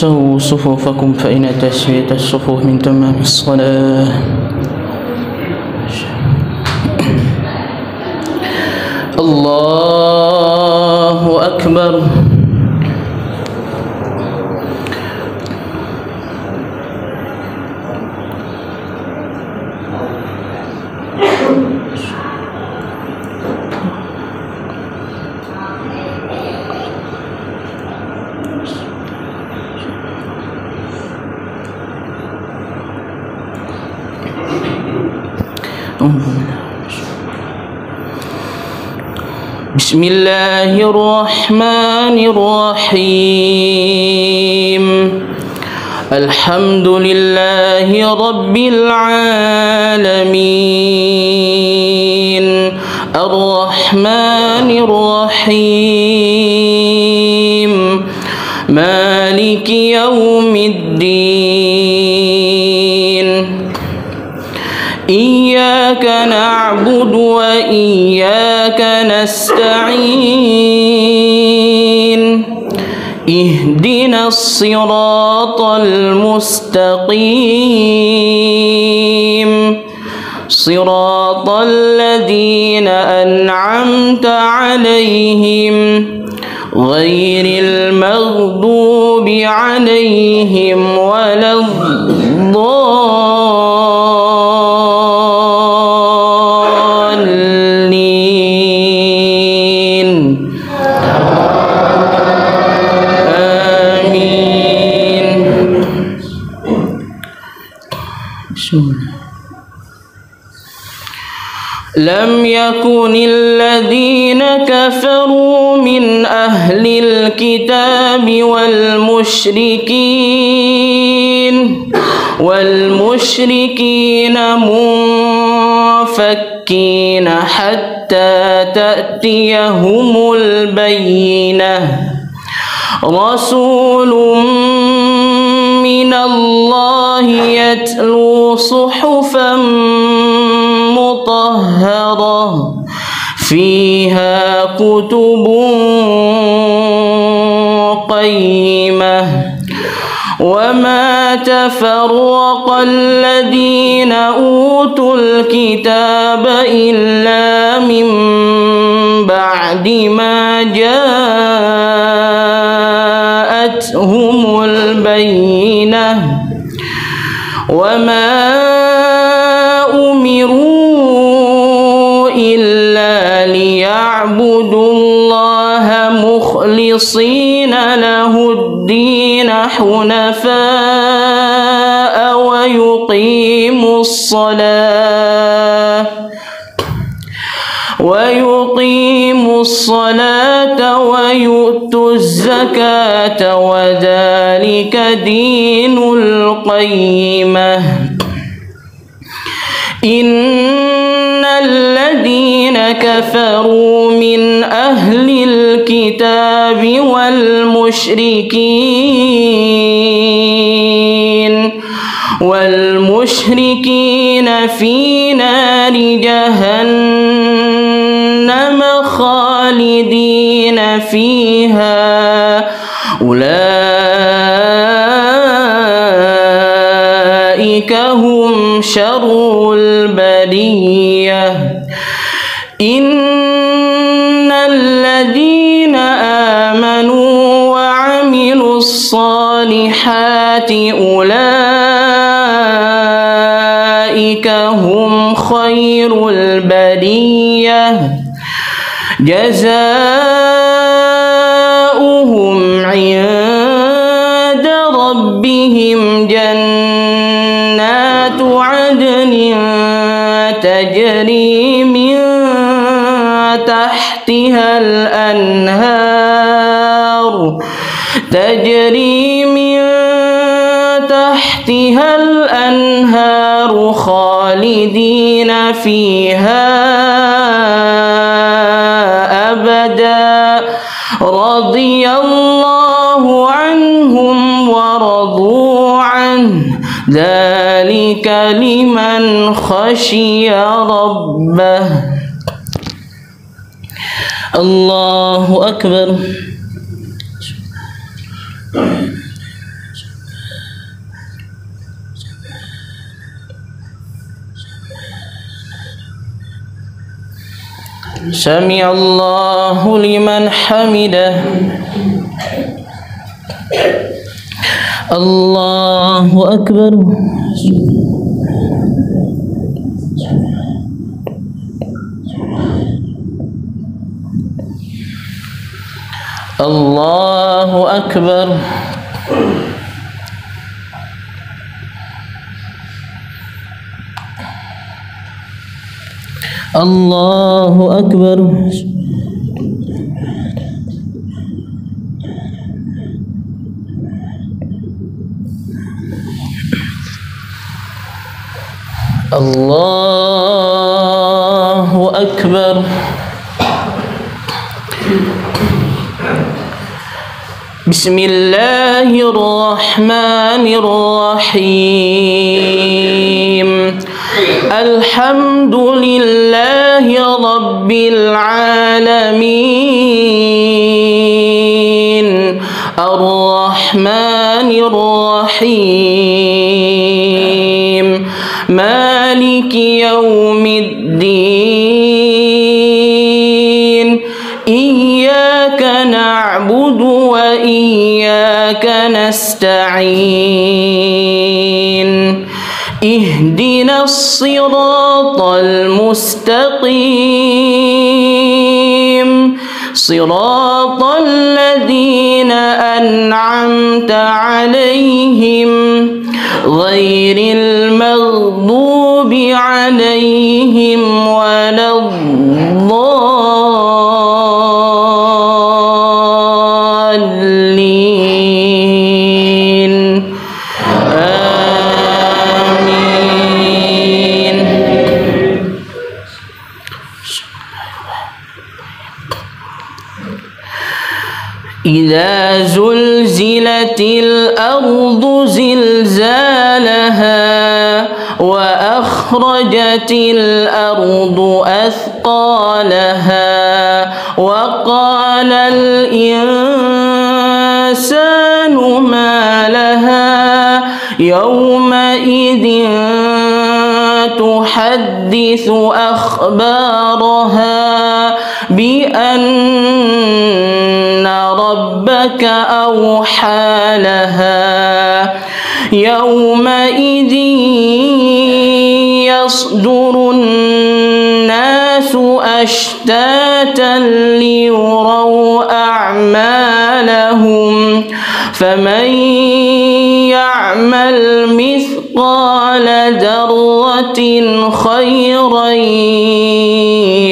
سووا صفوفكم فإن تسوية الصفوف من تمام الصلاة. الله أكبر. بسم الله الرحمن الرحيم. الحمد لله رب العالمين الرحمن الرحيم مالك يوم الدين. إياك نعبد وإياك نستعين. اهدنا الصراط المستقيم صراط الذين أنعمت عليهم غير المغضوب عليهم ولا الضالين. آمين. لم يكن الذين كفروا من أهل الكتاب والمشركين منفكين حتى تأتيهم البينة. رسول من الله يتلو صحفا مطهرة فيها كتب قيمة. وما تفرق الذين أوتوا الكتاب إلا من بعد ما جاءتهم البينة. وما أمروا إلا ليعبدوا الله مخلصين له الدين حنفاء ويقيموا الصلاة ويؤتوا الزكاة وذلك دين القيمة. إن الذين كفروا من أهل الكتاب والمشركين في نار جهنم خالدين فيها أولئك هم شر البرية. إن الذين آمنوا وعملوا الصالحات أولئك هم خير البرية. جزاؤهم عند ربهم جنات عدن تجري من تحتها الأنهار خالدين فيها أبدا. رضي الله عنهم ورضوا عنه ذلك لمن خشي ربه. الله أكبر. سمع الله لمن حمده. الله أكبر. الله أكبر. الله أكبر. الله أكبر. بسم الله الرحمن الرحيم. الحمد لله رب العالمين الرحمن الرحيم مالك يوم الدين. إياك نعبد وإياك نستعين. اهدنا الصراط المستقيم صراط الذين أنعمت عليهم غير المغضوب عليهم ولا الضالين. آمين. إذا زلزلت الأرض زلزالها وأخرجت الأرض أثقالها وقال الإنسان ما لها يومئذ تحدث أخبارها بأن ربك أوحى لها يومئذ يصدر الناس أشتاتا ليروا أعمالهم فمن يعمل مثقال ذرة خيرا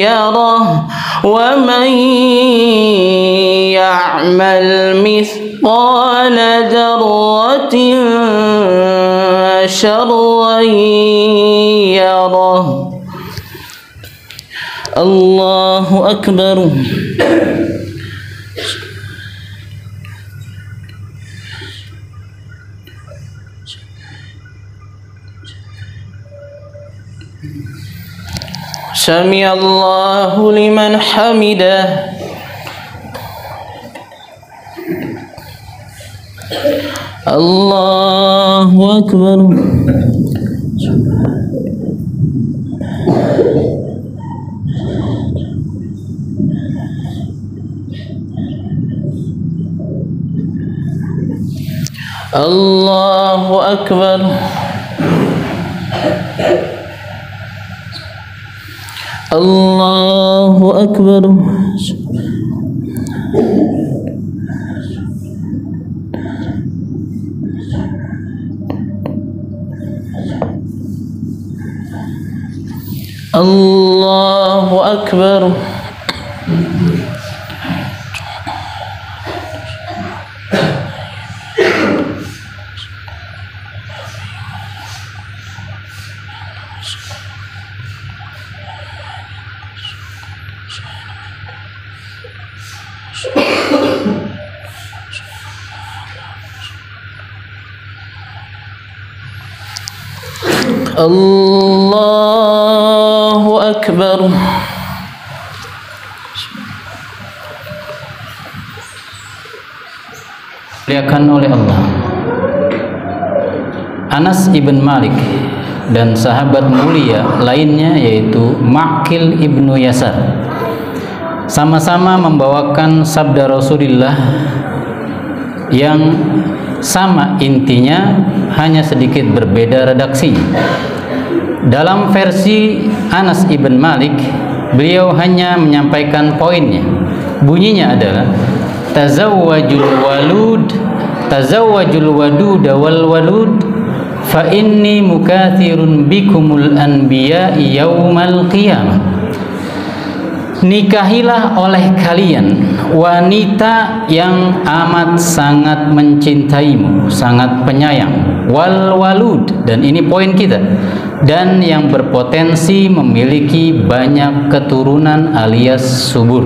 يره ومن يعمل مثقال ذرة شرا يره. الله أكبر. سمع الله لمن حمده. الله أكبر. الله أكبر. الله أكبر. الله أكبر. الله أكبر. Dimuliakan oleh Allah. Anas ibn Malik dan sahabat mulia lainnya yaitu Ma'qil ibnu Yasar sama-sama membawakan sabda Rasulullah yang sama intinya, hanya sedikit berbeda redaksi. Dalam versi Anas ibn Malik, beliau hanya menyampaikan poinnya. Bunyinya adalah tazawwajul wadud wal walud fa inni mukathirun bikumul anbiya'i yaumal qiyamah. Nikahilah oleh kalian wanita yang amat sangat mencintaimu, sangat penyayang, wal walud, dan ini poin kita, dan yang berpotensi memiliki banyak keturunan alias subur.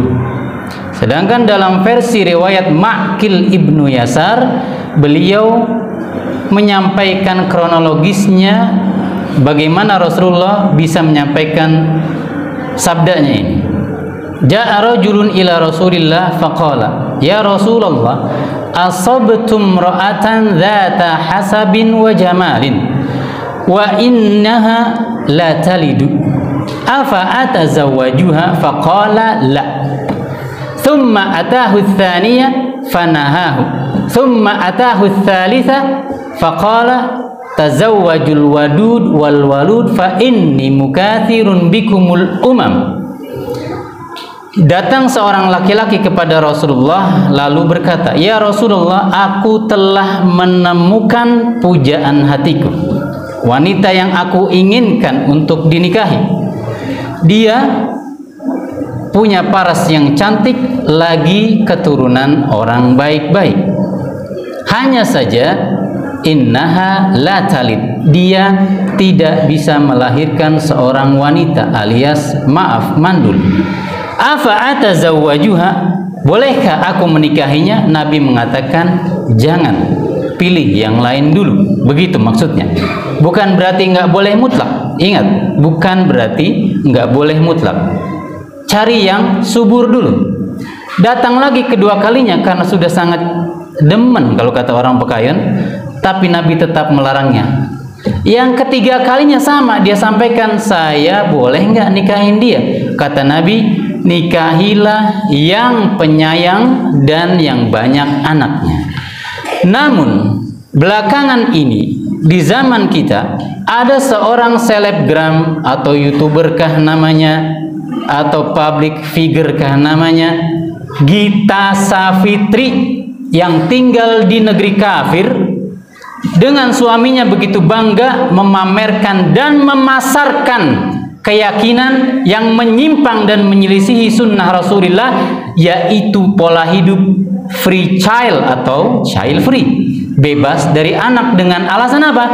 Sedangkan dalam versi riwayat Ma'qil ibnu Yasar, beliau menyampaikan kronologisnya bagaimana Rasulullah bisa menyampaikan sabdanya ini. Ja'a rajulun ila Rasulillah faqala, ya Rasulullah, asabtum ra'atan dhata hasabin wa jamalin wa innaha la talidu afa atazawwajuha faqala la. Thumma atahu ats-tsaniyah fanahahu, thumma atahu ats-tsalitsah faqala tazawwajul wadud wal walud fa inni mukatsirun bikumul umam. Datang seorang laki-laki kepada Rasulullah lalu berkata, ya Rasulullah, aku telah menemukan pujaan hatiku, wanita yang aku inginkan untuk dinikahi. Dia punya paras yang cantik, lagi keturunan orang baik-baik. Hanya saja innaha la talid, dia tidak bisa melahirkan seorang wanita alias maaf mandul. Afa atazawwajuha, bolehkah aku menikahinya? Nabi mengatakan jangan, pilih yang lain dulu. Begitu maksudnya. Bukan berarti nggak boleh mutlak. Ingat, bukan berarti nggak boleh mutlak. Cari yang subur dulu. Datang lagi kedua kalinya karena sudah sangat demen kalau kata orang Pekayon, tapi Nabi tetap melarangnya. Yang ketiga kalinya sama, dia sampaikan, saya boleh nggak nikahin dia? Kata Nabi, nikahilah yang penyayang dan yang banyak anaknya. Namun belakangan ini di zaman kita ada seorang selebgram atau youtuber kah namanya, atau public figure kah namanya, Gita Savitri, yang tinggal di negeri kafir, dengan suaminya begitu bangga memamerkan dan memasarkan keyakinan yang menyimpang dan menyelisihi sunnah Rasulullah, yaitu pola hidup free child atau child free, bebas dari anak, dengan alasan apa?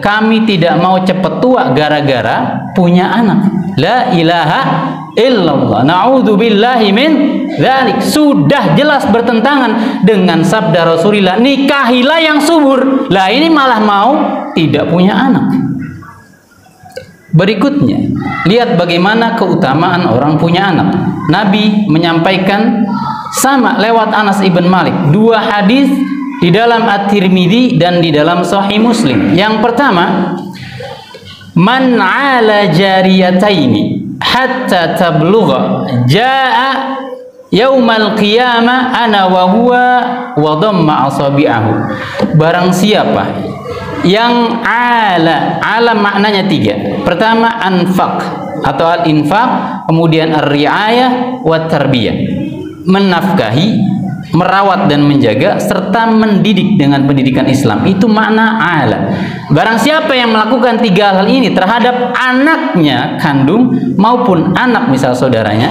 Kami tidak mau cepat tua gara-gara punya anak. La ilaha illallah, na'udzubillahi min dzalik. Sudah jelas bertentangan dengan sabda Rasulullah, nikahilah yang subur. Lah ini malah mau tidak punya anak. Berikutnya, lihat bagaimana keutamaan orang punya anak. Nabi menyampaikan sama lewat Anas ibn Malik, dua hadis di dalam At-Tirmidzi dan di dalam Sahih Muslim. Yang pertama, man 'ala jariyataini hatta tablugha jaa yaumal qiyamah ana wa huwa wa dhamma asabi'ahu. Barang siapa yang ala maknanya tiga. Pertama anfaq atau al-infaq, kemudian ar-riayah wa tarbiyah, menafkahi, merawat dan menjaga, serta mendidik dengan pendidikan Islam. Itu makna ala. Barang siapa yang melakukan tiga hal ini terhadap anaknya kandung maupun anak misal saudaranya,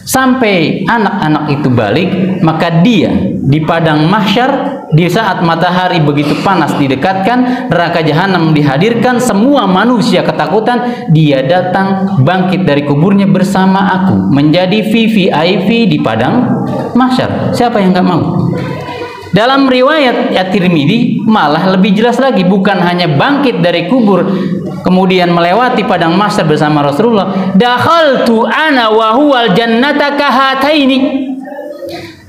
sampai anak-anak itu balik, maka dia di padang mahsyar, di saat matahari begitu panas didekatkan, neraka jahanam dihadirkan, semua manusia ketakutan, dia datang bangkit dari kuburnya bersama aku, menjadi VVIP di padang mahsyar. Siapa yang nggak mau? Dalam riwayat At-Tirmidzi malah lebih jelas lagi, bukan hanya bangkit dari kubur kemudian melewati padang mahsyar bersama Rasulullah, dakhaltu ana wa huwal jannata kahataini,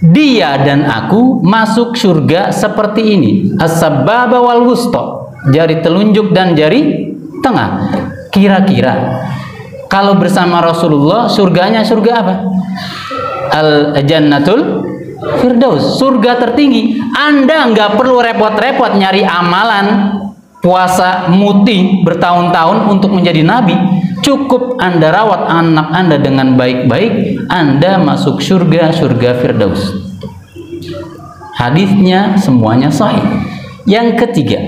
dia dan aku masuk surga seperti ini, as-sababa wal wusta, jari telunjuk dan jari tengah. Kira-kira Kalau bersama Rasulullah, surganya surga apa? Al-Jannatul Firdaus, surga tertinggi. Anda nggak perlu repot-repot nyari amalan, puasa, muti bertahun-tahun untuk menjadi nabi. Cukup Anda rawat anak Anda dengan baik-baik, Anda masuk surga Firdaus. Hadisnya semuanya sahih. Yang ketiga,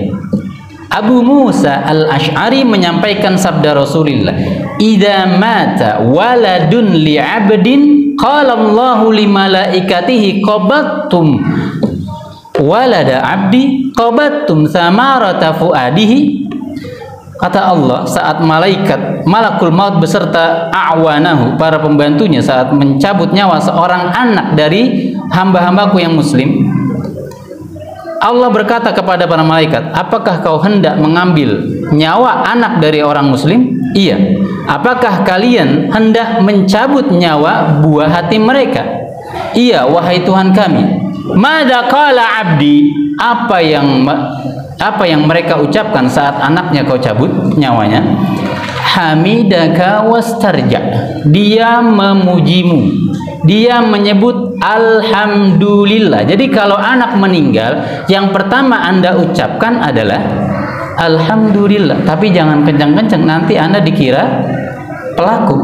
Abu Musa al-Ash'ari menyampaikan sabda Rasulullah, "Idza mata waladun li'abdin qala Allahu li malaikatihi qabattum walada 'abdi qabattum samarata fuadihi." Kata Allah, saat malakul maut beserta a'wanahu, para pembantunya, saat mencabut nyawa seorang anak dari hamba-hambaku yang muslim, Allah berkata kepada para malaikat, apakah kau hendak mengambil nyawa anak dari orang muslim? Iya. Apakah kalian hendak mencabut nyawa buah hati mereka? Iya, wahai Tuhan kami. Madza qala abdi? Apa yang mereka ucapkan saat anaknya kau cabut nyawanya? Hamidaka wastarja. Dia memujimu. Dia menyebut alhamdulillah. Jadi kalau anak meninggal, yang pertama Anda ucapkan adalah alhamdulillah. Tapi jangan kencang-kencang, nanti Anda dikira pelaku.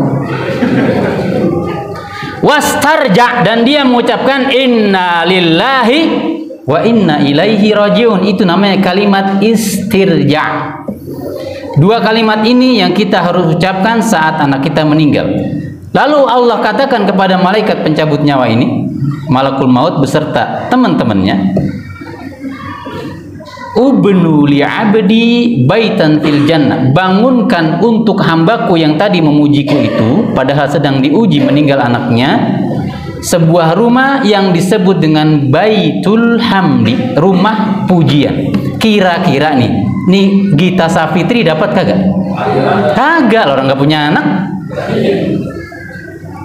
Wastarja, dan dia mengucapkan inna lillahi wa inna ilaihi rajiun. Itu namanya kalimat istirja. Dua kalimat ini yang kita harus ucapkan saat anak kita meninggal. Lalu Allah katakan kepada malaikat pencabut nyawa ini, malakul maut beserta teman-temannya, ubnu li'abdi baitan fil jannah. Bangunkan untuk hambaku yang tadi memujiku itu, padahal sedang diuji meninggal anaknya, sebuah rumah yang disebut dengan Baitul Hamdi, rumah pujian. Kira-kira nih Gita Savitri dapat kagak? Kagak, orang nggak punya anak.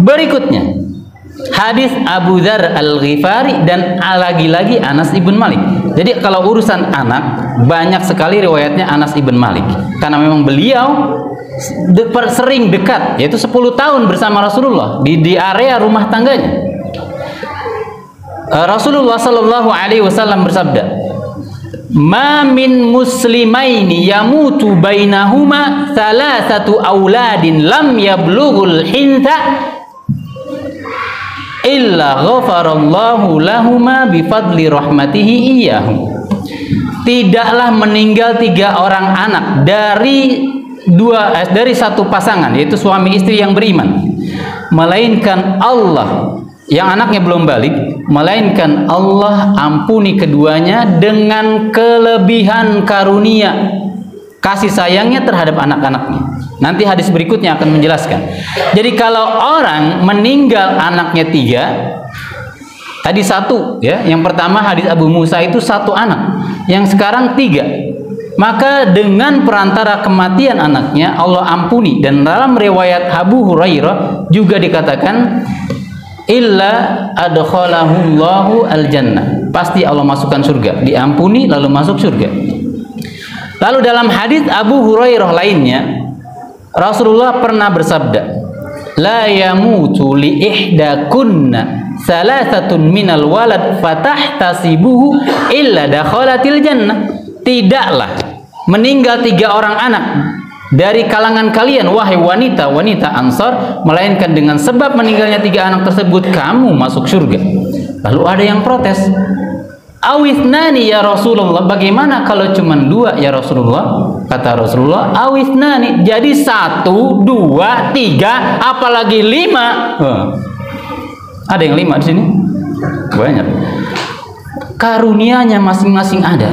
Berikutnya, hadis Abu Dzar Al-Ghifari dan lagi-lagi Anas ibn Malik. Jadi kalau urusan anak, banyak sekali riwayatnya Anas ibn Malik, karena memang beliau sering dekat, yaitu 10 tahun bersama Rasulullah di area rumah tangganya. Rasulullah Shallallahu Alaihi Wasallam bersabda, "Ma min muslimaini yamutu bainahuma thalathatu auladin lam yablughul hintha illa ghafarallahu lahuma bifadli rahmatihi iyyahu." Tidaklah meninggal 3 orang anak dari satu pasangan, yaitu suami istri yang beriman, melainkan Allah, yang anaknya belum balik, melainkan Allah ampuni keduanya dengan kelebihan karunia kasih sayangnya terhadap anak-anaknya. Nanti hadis berikutnya akan menjelaskan. Jadi kalau orang meninggal anaknya 3, tadi 1 ya, yang pertama hadis Abu Musa itu 1 anak, yang sekarang 3, maka dengan perantara kematian anaknya Allah ampuni. Dan dalam riwayat Abu Hurairah juga dikatakan, illa adkhalahullahu al-jannah, pasti Allah masukkan surga, diampuni lalu masuk surga. Lalu dalam hadis Abu Hurairah lainnya, Rasulullah pernah bersabda, la yamutu li ihdakunna salasatun minal walad fatahtasibuhu illa dakhalatil jannah. Tidaklah meninggal 3 orang anak dari kalangan kalian, wahai wanita-wanita Ansar, melainkan dengan sebab meninggalnya 3 anak tersebut kamu masuk surga. Lalu ada yang protes, awisnani ya Rasulullah, bagaimana kalau cuma 2 ya Rasulullah? Kata Rasulullah, awisnani, jadi 1, 2, 3, apalagi 5. Ada yang 5 di sini? Banyak. Karunianya masing-masing ada.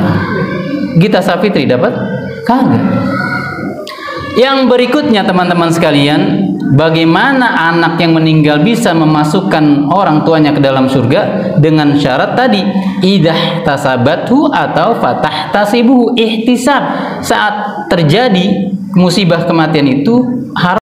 Gita Savitri dapat? Kagak. Yang berikutnya teman-teman sekalian, bagaimana anak yang meninggal bisa memasukkan orang tuanya ke dalam surga? Dengan syarat tadi, idah tasabathu atau fatah tasibuhu, ihtisab. Saat terjadi musibah kematian itu harus